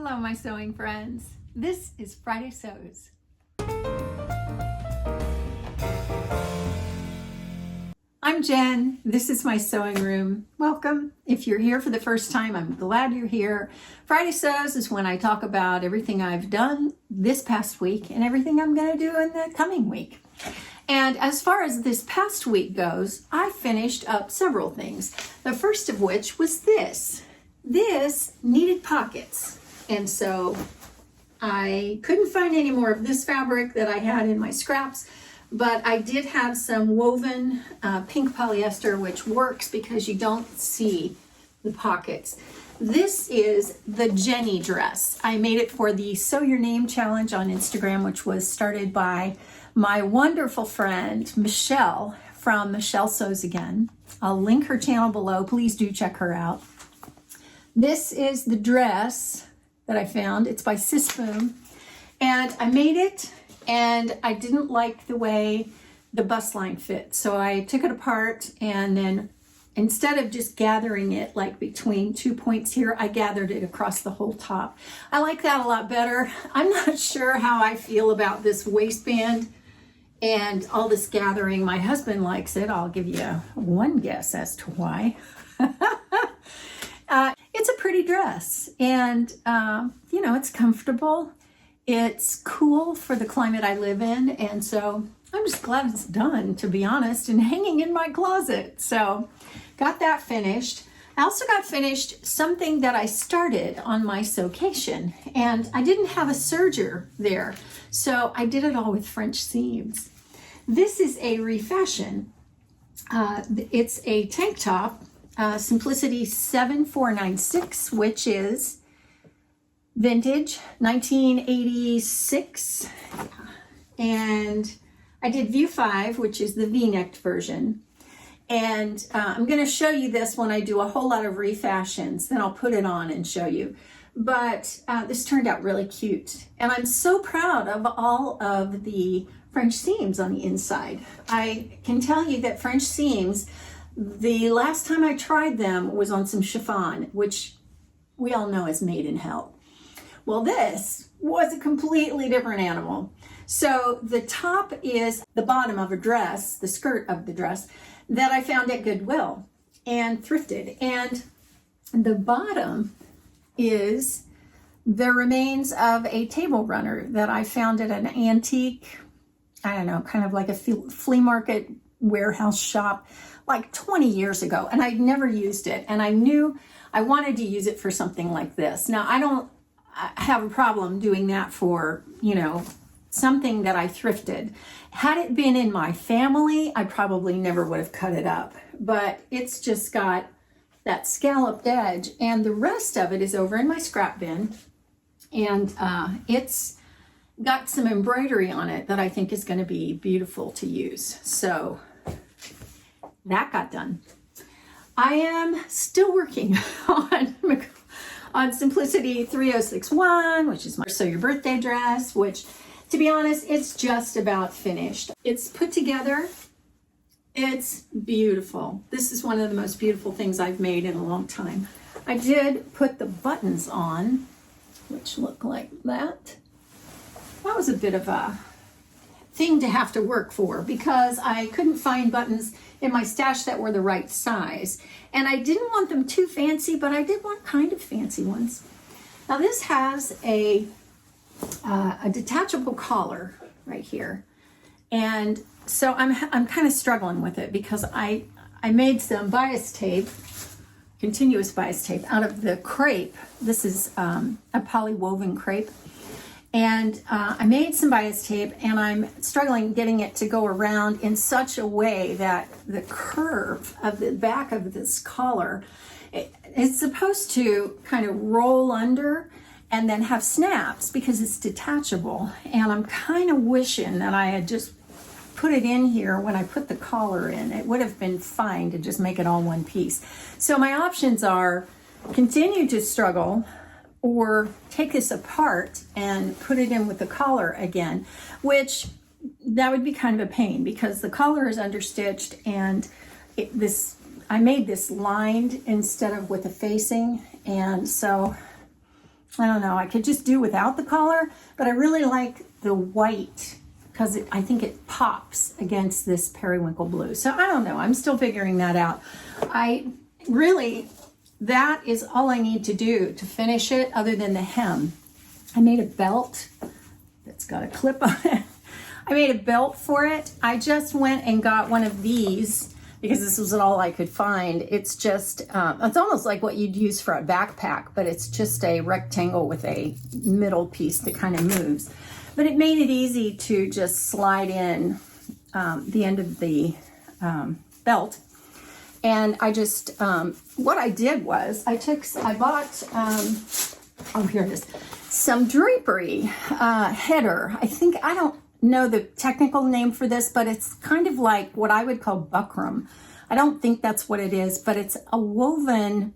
Hello, my sewing friends. This is Friday Sews. I'm Jen. This is my sewing room. Welcome. If you're here for the first time, I'm glad you're here. Friday Sews is when I talk about everything I've done this past week and everything I'm going to do in the coming week. And as far as this past week goes, I finished up several things. The first of which was this. This needed pockets. And so I couldn't find any more of this fabric that I had in my scraps, but I did have some woven pink polyester, which works because you don't see the pockets. This is the Jenny dress. I made it for the Sew Your Name challenge on Instagram, which was started by my wonderful friend, Michelle from Michelle Sews Again. I'll link her channel below. Please do check her out. This is the dress that I found. It's by Sisboom. And I made it, and I didn't like the way the bust line fit. So I took it apart, and then instead of just gathering it like between 2 points here, I gathered it across the whole top. I like that a lot better. I'm not sure how I feel about this waistband and all this gathering. My husband likes it. I'll give you one guess as to why. It's a pretty dress, and you know, it's comfortable. It's cool for the climate I live in, and so I'm just glad it's done, to be honest, and hanging in my closet. So got that finished. I also got finished something that I started on my sewcation, and I didn't have a serger there, so I did it all with French seams. This is a refashion. It's a tank top, Simplicity 7496, which is vintage 1986, and I did View 5, which is the V-necked version, and I'm going to show you this when I do a whole lot of refashions. Then I'll put it on and show you, but this turned out really cute, and I'm so proud of all of the French seams on the inside. I can tell you that French seams, the last time I tried them was on some chiffon, which we all know is made in hell. Well, this was a completely different animal. So the top is the bottom of a dress, the skirt of the dress, that I found at Goodwill and thrifted. And the bottom is the remains of a table runner that I found at an antique, I don't know, kind of like a flea market warehouse shop like 20 years ago, and I'd never used it, and I knew I wanted to use it for something like this. Now, I don't have a problem doing that for, you know, something that I thrifted. Had it been in my family, I probably never would have cut it up, but it's just got that scalloped edge, and the rest of it is over in my scrap bin, and it's got some embroidery on it that I think is going to be beautiful to use. So that got done. I am still working on Simplicity 3061, which is my Sew Your Birthday dress, which, to be honest, it's just about finished. It's put together. It's beautiful. This is one of the most beautiful things I've made in a long time. I did put the buttons on, which look like that. That was a bit of a thing to have to work for because I couldn't find buttons in my stash that were the right size. And I didn't want them too fancy, but I did want kind of fancy ones. Now this has a detachable collar right here. And so I'm kind of struggling with it because I made some bias tape, continuous bias tape, out of the crepe. This is a polywoven crepe. And I made some bias tape, and I'm struggling getting it to go around in such a way that the curve of the back of this collar, it's supposed to kind of roll under and then have snaps because it's detachable. And I'm kind of wishing that I had just put it in here when I put the collar in. It would have been fine to just make it all one piece. So my options are continue to struggle, or take this apart and put it in with the collar again, which that would be kind of a pain because the collar is understitched, and I made this lined instead of with a facing, and so I don't know, I could just do without the collar, but I really like the white because I think it pops against this periwinkle blue. So I don't know, I'm still figuring that out. That is all I need to do to finish it other than the hem. I made a belt that's got a clip on it. I made a belt for it. I just went and got one of these because this was all I could find. It's just, it's almost like what you'd use for a backpack, but it's just a rectangle with a middle piece that kind of moves. But it made it easy to just slide in the end of the belt. And I just, what I did was I bought, oh, here it is, some drapery header. I don't know the technical name for this, but it's kind of like what I would call buckram. I don't think that's what it is, but it's a woven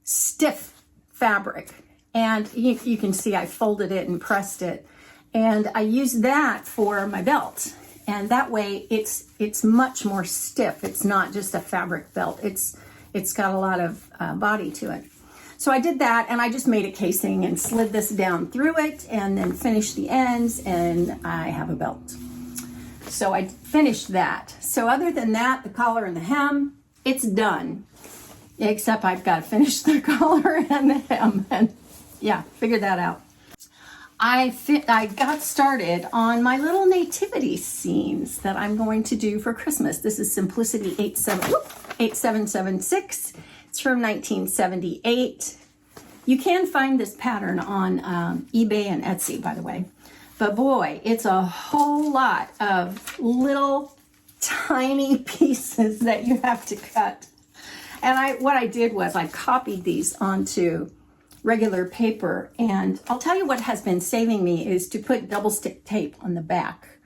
stiff fabric. And you can see I folded it and pressed it. And I used that for my belt. And that way it's much more stiff. It's not just a fabric belt. It's got a lot of body to it. So I did that, and I just made a casing and slid this down through it and then finished the ends, and I have a belt. So I finished that. So other than that, the collar and the hem, it's done. Except I've got to finish the collar and the hem. And yeah, figured that out. I got started on my little nativity scenes that I'm going to do for Christmas. This is Simplicity 8776. It's from 1978. You can find this pattern on eBay and Etsy, by the way. But boy, it's a whole lot of little tiny pieces that you have to cut. And what I did was I copied these onto regular paper, and I'll tell you what has been saving me is to put double stick tape on the back,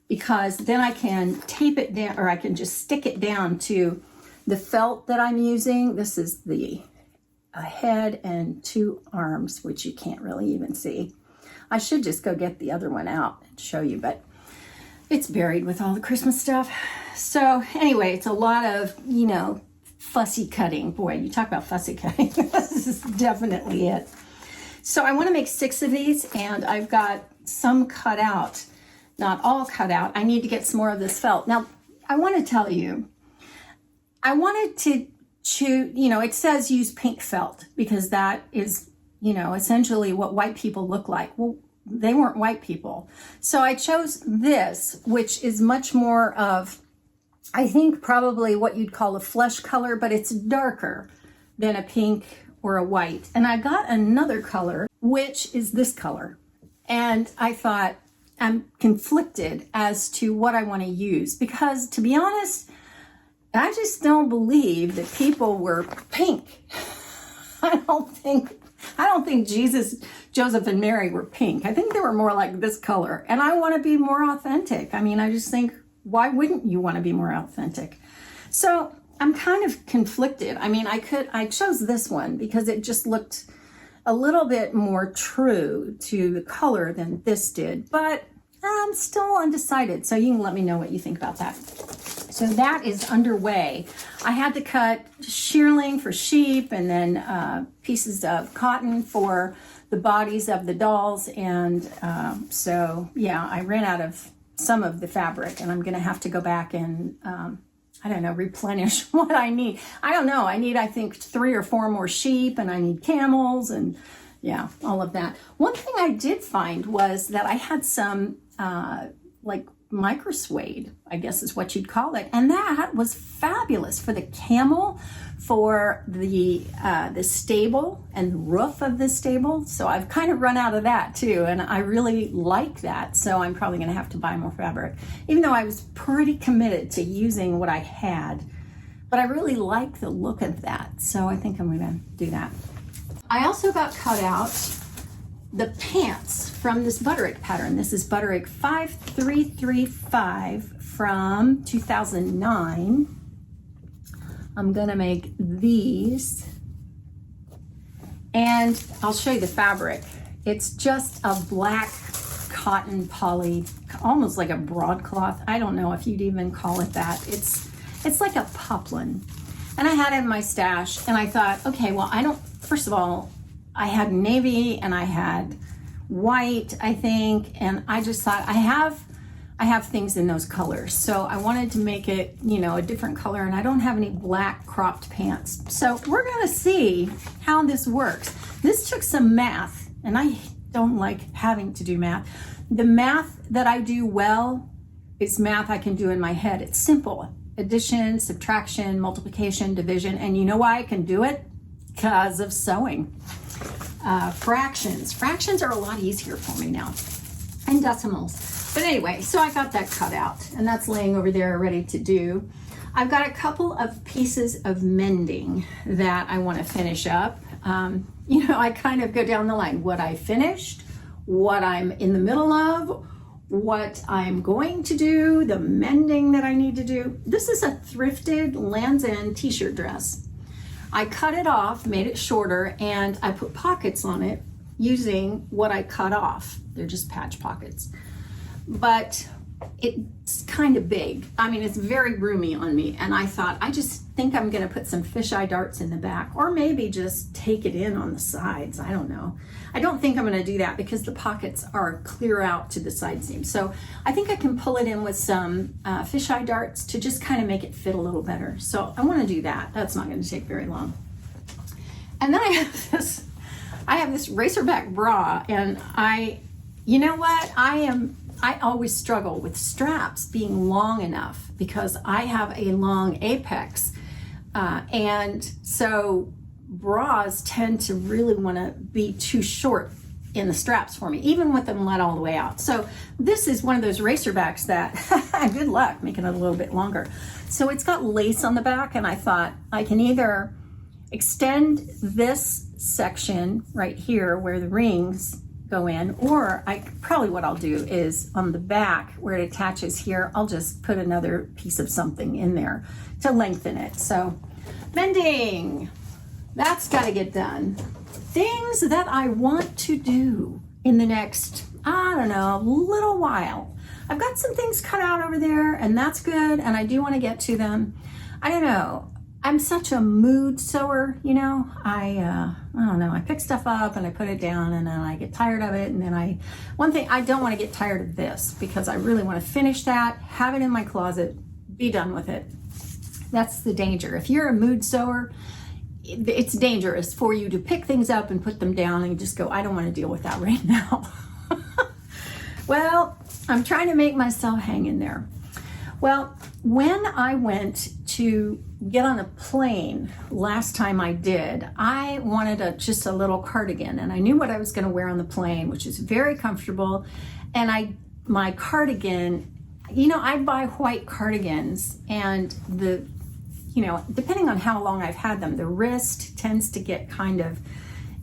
because then I can tape it down, or I can just stick it down to the felt that I'm using. This is a head and two arms, which you can't really even see. I should just go get the other one out and show you, but it's buried with all the Christmas stuff. So anyway, it's a lot of, fussy cutting. Boy, you talk about fussy cutting. This is definitely it. So I want to make 6 of these, and I've got some cut out, not all cut out. I need to get some more of this felt. Now, I want to tell you, I wanted to choose, it says use pink felt because that is, essentially what white people look like. Well, they weren't white people. So I chose this, which is much more of, I think probably what you'd call a flesh color, but it's darker than a pink or a white. And I got another color, which is this color. And I thought, I'm conflicted as to what I want to use, because to be honest, I just don't believe that people were pink. I don't think Jesus, Joseph, and Mary were pink. I think they were more like this color. And I want to be more authentic. I mean, I just think, why wouldn't you want to be more authentic? So I'm kind of conflicted. I mean, I chose this one because it just looked a little bit more true to the color than this did, but I'm still undecided. So you can let me know what you think about that. So that is underway. I had to cut shearling for sheep, and then pieces of cotton for the bodies of the dolls. And so, yeah, I ran out of some of the fabric, and I'm going to have to go back and, replenish what I need. I don't know. I need, I think, 3 or 4 more sheep, and I need camels, and yeah, all of that. One thing I did find was that I had some, micro suede, I guess is what you'd call it. And that was fabulous for the camel, for the stable and the roof of the stable. So I've kind of run out of that too. And I really like that. So I'm probably going to have to buy more fabric, even though I was pretty committed to using what I had. But I really like the look of that. So I think I'm going to do that. I also got cut out the pants from this Butterick pattern. This is Butterick 5335 from 2009. I'm gonna make these, and I'll show you the fabric. It's just a black cotton poly, almost like a broadcloth. I don't know if you'd even call it that. It's like a poplin. And I had it in my stash, and I thought, okay, well, first of all, I had navy and I had white, I think, and I just thought I have things in those colors, so I wanted to make it, you know, a different color, and I don't have any black cropped pants. So we're gonna see how this works. This took some math, and I don't like having to do math. The math that I do well is math I can do in my head. It's simple: addition, subtraction, multiplication, division. And you know why I can do it? Because of sewing. Fractions are a lot easier for me now, and decimals. But anyway, so I got that cut out, and that's laying over there ready to do. I've got a couple of pieces of mending that I want to finish up. You know, I kind of go down the line: what I finished, what I'm in the middle of, what I'm going to do, the mending that I need to do. This is a thrifted Land's End t-shirt dress. I cut it off, made it shorter, and I put pockets on it using what I cut off. They're just patch pockets. But it's kind of big. I mean, it's very roomy on me, and I thought, I just think I'm gonna put some fisheye darts in the back, or maybe just take it in on the sides. I don't know. I don't think I'm gonna do that because the pockets are clear out to the side seam. So I think I can pull it in with some fisheye darts to just kind of make it fit a little better. So I wanna do that. That's not gonna take very long. And then I have this racerback bra, and you know what? I always struggle with straps being long enough because I have a long apex. And so bras tend to really want to be too short in the straps for me, even with them let all the way out. So this is one of those racerbacks that, good luck making it a little bit longer. So it's got lace on the back, and I thought I can either extend this section right here where the rings go in, or what I'll do is on the back where it attaches here, I'll just put another piece of something in there to lengthen it. So mending, that's got to get done. Things that I want to do in the next, I don't know, little while. I've got some things cut out over there, and that's good, and I do want to get to them. I don't know. I'm such a mood sewer, you know. I don't know, I pick stuff up and I put it down, and then I get tired of it, and then one thing, I don't want to get tired of this because I really want to finish that, have it in my closet, be done with it. That's the danger. If you're a mood sewer, it's dangerous for you to pick things up and put them down and just go, I don't want to deal with that right now. Well, I'm trying to make myself hang in there. Well, when I went to get on a plane last time I did, I wanted just a little cardigan, and I knew what I was going to wear on the plane, which is very comfortable. And my cardigan, you know, I buy white cardigans, and depending on how long I've had them, the wrist tends to get kind of,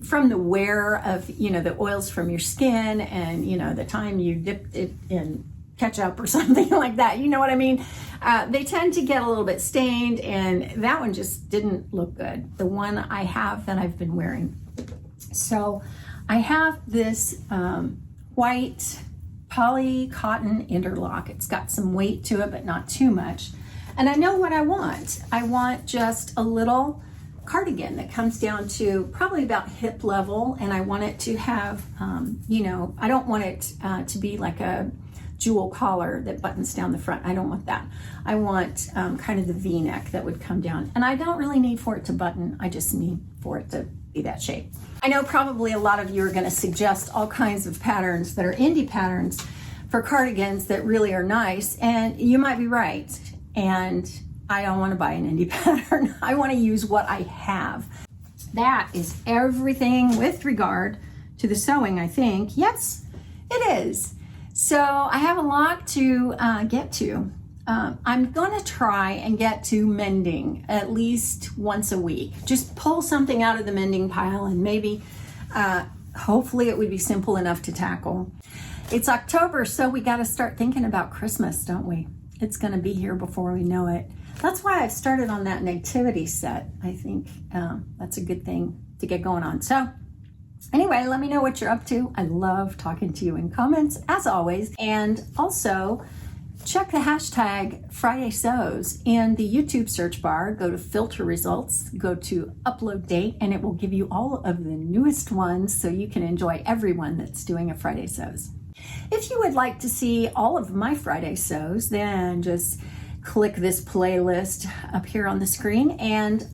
from the wear of, the oils from your skin, and, the time you dipped it in ketchup or something like that, you know what I mean? They tend to get a little bit stained, and that one just didn't look good, the one I have that I've been wearing. So I have this white poly cotton interlock. It's got some weight to it, but not too much. And I know what I want. I want just a little cardigan that comes down to probably about hip level, and I want it to have, I don't want it to be like a jewel collar that buttons down the front. I don't want that. I want kind of the V-neck that would come down. And I don't really need for it to button. I just need for it to be that shape. I know probably a lot of you are going to suggest all kinds of patterns that are indie patterns for cardigans that really are nice. And you might be right. And I don't want to buy an indie pattern. I want to use what I have. That is everything with regard to the sewing, I think. Yes, it is. So I have a lot to get to. I'm going to try and get to mending at least once a week. Just pull something out of the mending pile, and maybe, hopefully it would be simple enough to tackle. It's October, so we got to start thinking about Christmas, don't we? It's going to be here before we know it. That's why I've started on that Nativity set. I think that's a good thing to get going on. So anyway, let me know what you're up to. I love talking to you in comments, as always. And also, check the hashtag Friday SEWS in the YouTube search bar. Go to filter results, go to upload date, and it will give you all of the newest ones so you can enjoy everyone that's doing a Friday SEWS. If you would like to see all of my Friday SEWS, then just click this playlist up here on the screen. And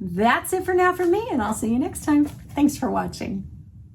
that's it for now for me, and I'll see you next time. Thanks for watching.